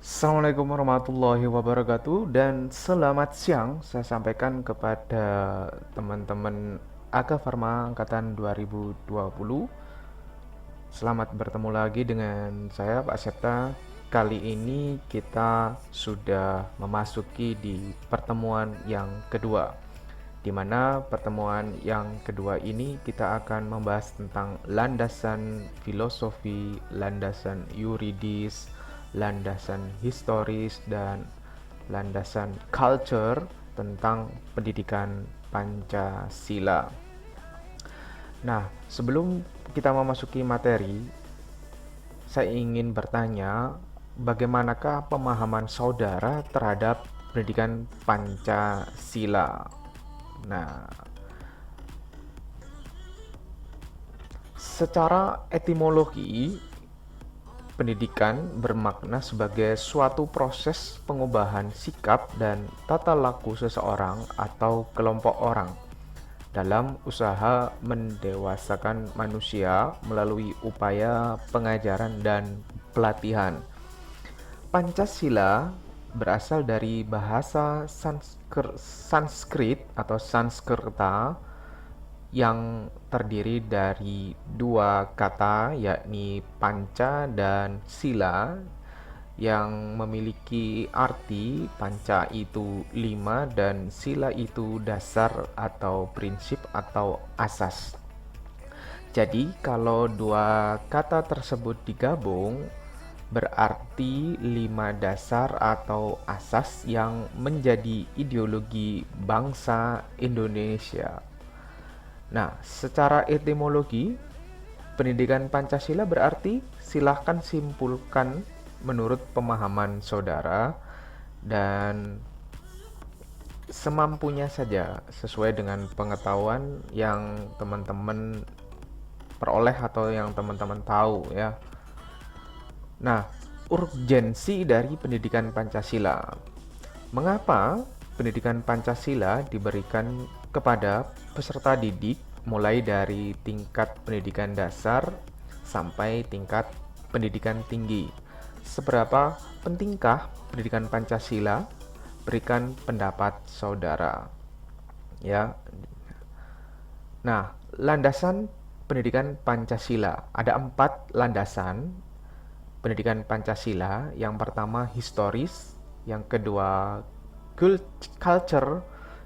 Assalamualaikum warahmatullahi wabarakatuh dan selamat siang saya sampaikan kepada teman-teman Aga Farma angkatan 2020. Selamat bertemu lagi dengan saya Pak Septa. Kali ini kita sudah memasuki di pertemuan yang kedua, di mana pertemuan yang kedua ini kita akan membahas tentang landasan filosofi, landasan yuridis, landasan historis, dan landasan culture tentang pendidikan Pancasila. Nah, sebelum kita memasuki materi, saya ingin bertanya, bagaimanakah pemahaman saudara terhadap pendidikan Pancasila? Nah, secara etimologi, pendidikan bermakna sebagai suatu proses pengubahan sikap dan tata laku seseorang atau kelompok orang dalam usaha mendewasakan manusia melalui upaya pengajaran dan pelatihan. Pancasila berasal dari bahasa Sanskrit atau Sanskerta yang terdiri dari dua kata, yakni panca dan sila, yang memiliki arti panca itu lima dan sila itu dasar atau prinsip atau asas. Jadi kalau dua kata tersebut digabung berarti lima dasar atau asas yang menjadi ideologi bangsa Indonesia. Nah, secara etimologi, pendidikan Pancasila berarti silahkan simpulkan menurut pemahaman saudara dan semampunya saja sesuai dengan pengetahuan yang teman-teman peroleh atau yang teman-teman tahu ya. Nah, urgensi dari pendidikan Pancasila. Mengapa pendidikan Pancasila diberikan kepada peserta didik mulai dari tingkat pendidikan dasar sampai tingkat pendidikan tinggi? Seberapa pentingkah pendidikan Pancasila? Berikan pendapat saudara. Ya. Nah, landasan pendidikan Pancasila. Ada 4 landasan pendidikan Pancasila. Yang pertama historis, yang kedua culture,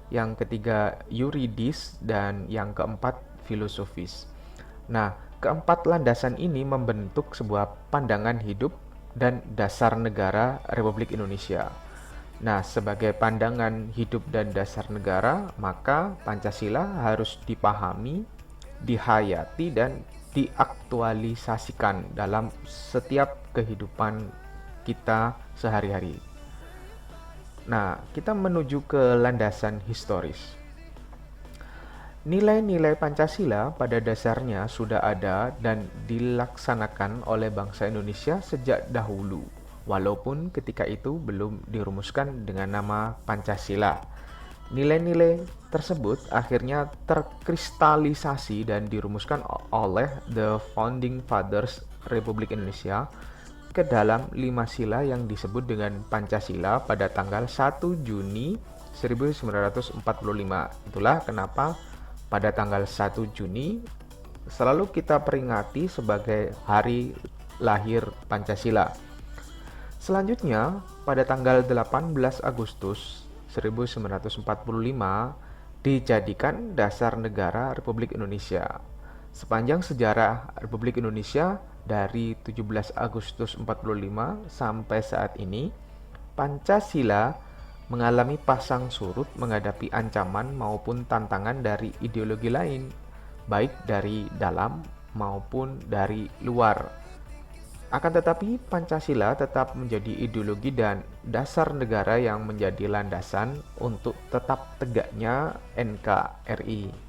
yang ketiga yuridis, dan yang keempat filosofis. Nah, keempat landasan ini membentuk sebuah pandangan hidup dan dasar negara Republik Indonesia. Nah, sebagai pandangan hidup dan dasar negara, maka Pancasila harus dipahami, dihayati, dan diaktualisasikan dalam setiap kehidupan kita sehari-hari. Nah, kita menuju ke landasan historis. Nilai-nilai Pancasila pada dasarnya sudah ada dan dilaksanakan oleh bangsa Indonesia sejak dahulu, walaupun ketika itu belum dirumuskan dengan nama Pancasila. Nilai-nilai tersebut akhirnya terkristalisasi dan dirumuskan oleh The Founding Fathers Republik Indonesia ke dalam 5 sila yang disebut dengan Pancasila pada tanggal 1 Juni 1945. Itulah kenapa pada tanggal 1 Juni selalu kita peringati sebagai hari lahir Pancasila. Selanjutnya, pada tanggal 18 Agustus 1945 dijadikan dasar negara Republik Indonesia. Sepanjang sejarah Republik Indonesia dari 17 Agustus 45 sampai saat ini, Pancasila mengalami pasang surut menghadapi ancaman maupun tantangan dari ideologi lain, baik dari dalam maupun dari luar. Akan tetapi, Pancasila tetap menjadi ideologi dan dasar negara yang menjadi landasan untuk tetap tegaknya NKRI.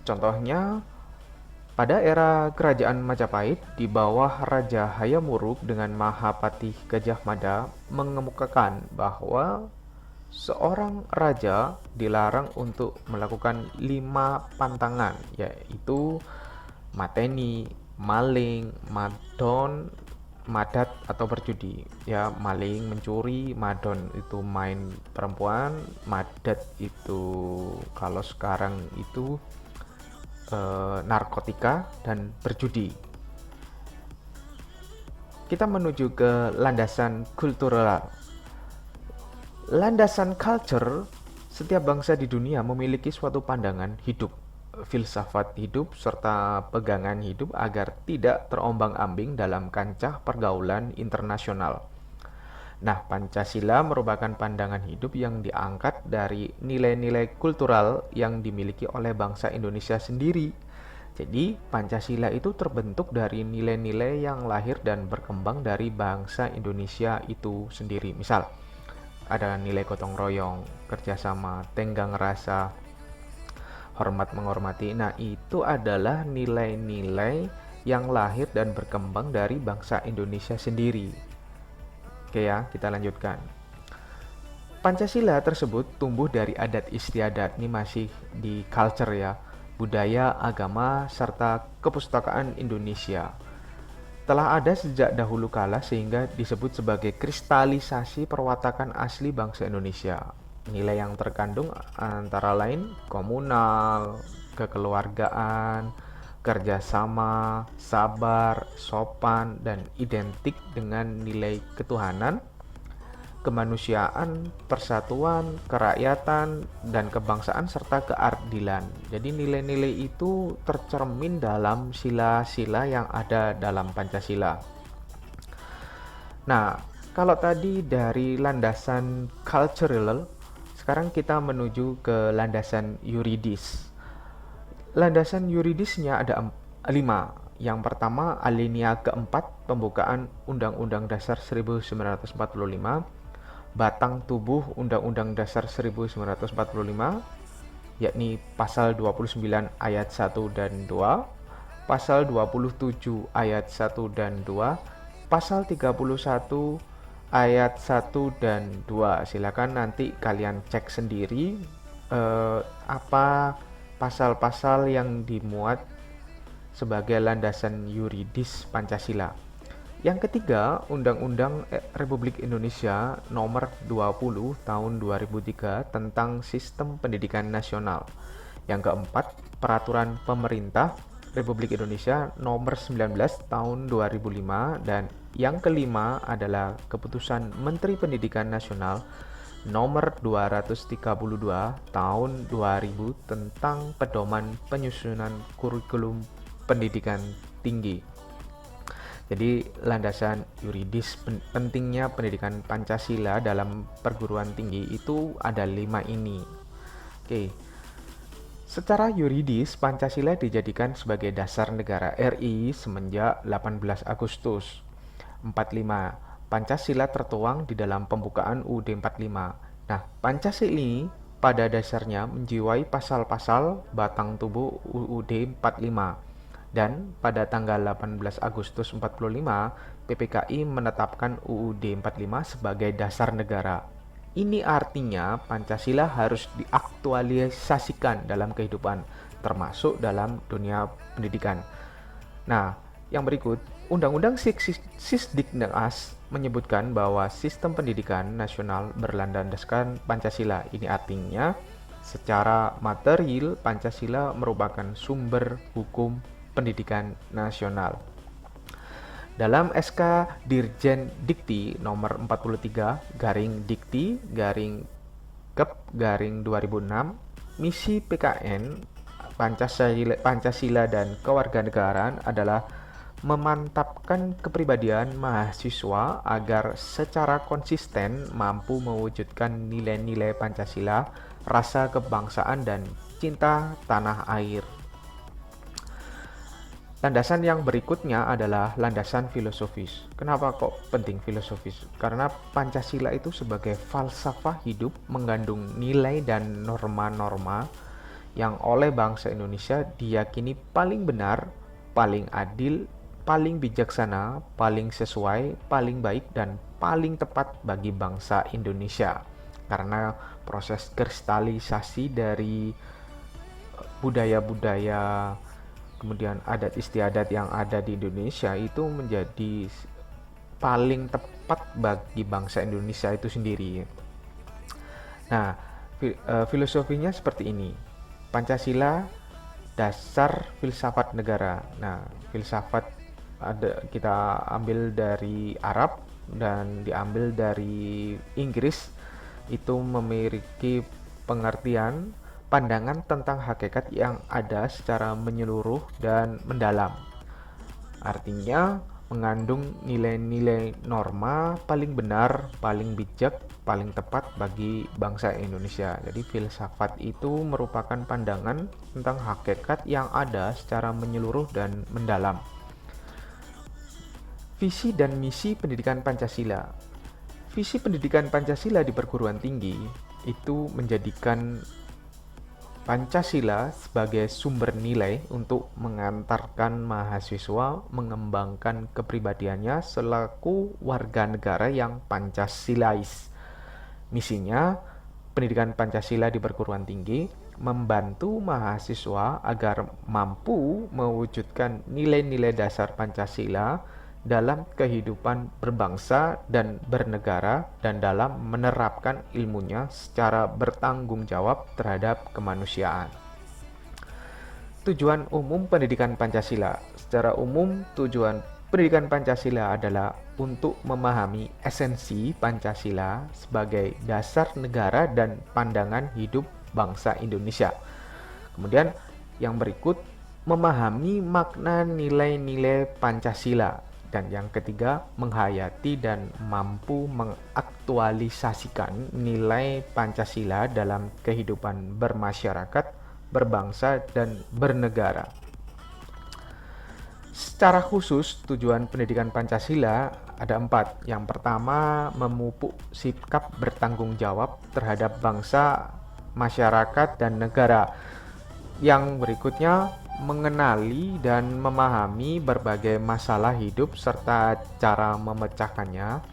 Contohnya, pada era Kerajaan Majapahit di bawah Raja Hayam Wuruk dengan Mahapatih Gajah Mada mengemukakan bahwa seorang raja dilarang untuk melakukan 5 pantangan, yaitu mateni, maling, madon, madat atau berjudi. Ya, maling, mencuri, madon itu main perempuan, madat itu kalau sekarang itu narkotika, dan berjudi. Kita menuju ke landasan kultural. Landasan culture, setiap bangsa di dunia memiliki suatu pandangan hidup, filsafat hidup, serta pegangan hidup agar tidak terombang-ambing dalam kancah pergaulan internasional. Nah, Pancasila merupakan pandangan hidup yang diangkat dari nilai-nilai kultural yang dimiliki oleh bangsa Indonesia sendiri. Jadi, Pancasila itu terbentuk dari nilai-nilai yang lahir dan berkembang dari bangsa Indonesia itu sendiri. Misal, ada nilai gotong royong, kerjasama, tenggang rasa, hormat menghormati. Nah, itu adalah nilai-nilai yang lahir dan berkembang dari bangsa Indonesia sendiri. Oke ya, kita lanjutkan. Pancasila tersebut tumbuh dari adat istiadat, ini masih di culture ya, budaya, agama, serta kepustakaan Indonesia. Telah ada sejak dahulu kala sehingga disebut sebagai kristalisasi perwatakan asli bangsa Indonesia. Nilai yang terkandung antara lain komunal, kekeluargaan, kerjasama, sabar, sopan, dan identik dengan nilai ketuhanan, kemanusiaan, persatuan, kerakyatan, dan kebangsaan, serta keadilan. Jadi nilai-nilai itu tercermin dalam sila-sila yang ada dalam Pancasila. Nah, kalau tadi dari landasan cultural, sekarang kita menuju ke landasan yuridis. Landasan yuridisnya ada 5. Yang pertama, alinea keempat pembukaan Undang-Undang Dasar 1945, batang tubuh Undang-Undang Dasar 1945, yakni pasal 29 ayat 1 dan 2, pasal 27 ayat 1 dan 2, pasal 31 ayat 1 dan 2. Silakan nanti kalian cek sendiri apa pasal-pasal yang dimuat sebagai landasan yuridis Pancasila. Yang ketiga, Undang-Undang Republik Indonesia Nomor 20 Tahun 2003 tentang Sistem Pendidikan Nasional. Yang keempat, Peraturan Pemerintah Republik Indonesia Nomor 19 Tahun 2005, dan yang kelima adalah Keputusan Menteri Pendidikan Nasional Nomor 232 Tahun 2000 tentang Pedoman Penyusunan Kurikulum Pendidikan Tinggi. Jadi landasan yuridis pentingnya pendidikan Pancasila dalam perguruan tinggi itu ada 5 ini. Oke. Secara yuridis, Pancasila dijadikan sebagai dasar negara RI semenjak 18 Agustus 45. Pancasila tertuang di dalam pembukaan UUD 45. Nah, Pancasila ini pada dasarnya menjiwai pasal-pasal batang tubuh UUD 45. Dan pada tanggal 18 Agustus 45, PPKI menetapkan UUD 45 sebagai dasar negara. Ini artinya Pancasila harus diaktualisasikan dalam kehidupan, termasuk dalam dunia pendidikan. Nah, yang berikut, Undang-Undang Sisdiknas menyebutkan bahwa sistem pendidikan nasional berlandaskan Pancasila. Ini artinya secara material Pancasila merupakan sumber hukum pendidikan nasional. Dalam SK Dirjen Dikti nomor 43 garing Dikti garing Kep garing 2006, misi PKN Pancasila dan Kewarganegaraan adalah memantapkan kepribadian mahasiswa agar secara konsisten mampu mewujudkan nilai-nilai Pancasila, rasa kebangsaan, dan cinta tanah air. Landasan yang berikutnya adalah landasan filosofis. Kenapa kok penting filosofis? Karena Pancasila itu sebagai falsafah hidup mengandung nilai dan norma-norma yang oleh bangsa Indonesia diyakini paling benar, paling adil, paling bijaksana, paling sesuai, paling baik, dan paling tepat bagi bangsa Indonesia. Karena proses kristalisasi dari budaya-budaya, kemudian adat istiadat yang ada di Indonesia itu menjadi paling tepat bagi bangsa Indonesia itu sendiri. Nah, filosofinya seperti ini. Pancasila dasar filsafat negara. Nah, filsafat kita ambil dari Arab dan diambil dari Inggris, itu memiliki pengertian pandangan tentang hakikat yang ada secara menyeluruh dan mendalam. Artinya mengandung nilai-nilai norma paling benar, paling bijak, paling tepat bagi bangsa Indonesia. Jadi filsafat itu merupakan pandangan tentang hakikat yang ada secara menyeluruh dan mendalam. Visi dan misi pendidikan Pancasila. Visi pendidikan Pancasila di perguruan tinggi itu menjadikan Pancasila sebagai sumber nilai untuk mengantarkan mahasiswa mengembangkan kepribadiannya selaku warga negara yang Pancasilais. Misinya, pendidikan Pancasila di perguruan tinggi membantu mahasiswa agar mampu mewujudkan nilai-nilai dasar Pancasila dalam kehidupan berbangsa dan bernegara dan dalam menerapkan ilmunya secara bertanggung jawab terhadap kemanusiaan. Tujuan umum pendidikan Pancasila. Secara umum, tujuan pendidikan Pancasila adalah untuk memahami esensi Pancasila sebagai dasar negara dan pandangan hidup bangsa Indonesia. Kemudian yang berikut, memahami makna nilai-nilai Pancasila. Dan yang ketiga, menghayati dan mampu mengaktualisasikan nilai Pancasila dalam kehidupan bermasyarakat, berbangsa, dan bernegara. Secara khusus, tujuan pendidikan Pancasila ada 4. Yang pertama, memupuk sikap bertanggung jawab terhadap bangsa, masyarakat, dan negara. Yang berikutnya, mengenali dan memahami berbagai masalah hidup serta cara memecahkannya.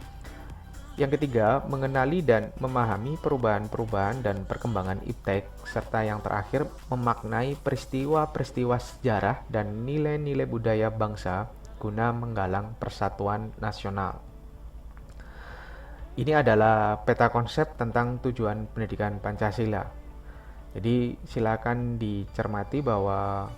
Yang ketiga, mengenali dan memahami perubahan-perubahan dan perkembangan iptek. Serta yang terakhir, memaknai peristiwa-peristiwa sejarah dan nilai-nilai budaya bangsa guna menggalang persatuan nasional. Ini adalah peta konsep tentang tujuan pendidikan Pancasila. Jadi silakan dicermati bahwa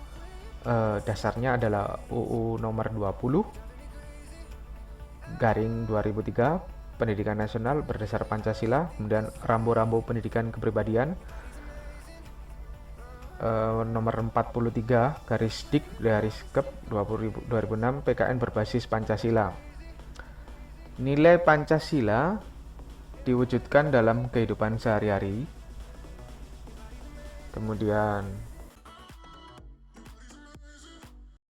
dasarnya adalah UU nomor 20 garing 2003 Pendidikan Nasional berdasar Pancasila, kemudian rambu-rambu pendidikan kepribadian nomor 43 garis dik garis kep 2006 PKN berbasis Pancasila. Nilai Pancasila diwujudkan dalam kehidupan sehari-hari. Kemudian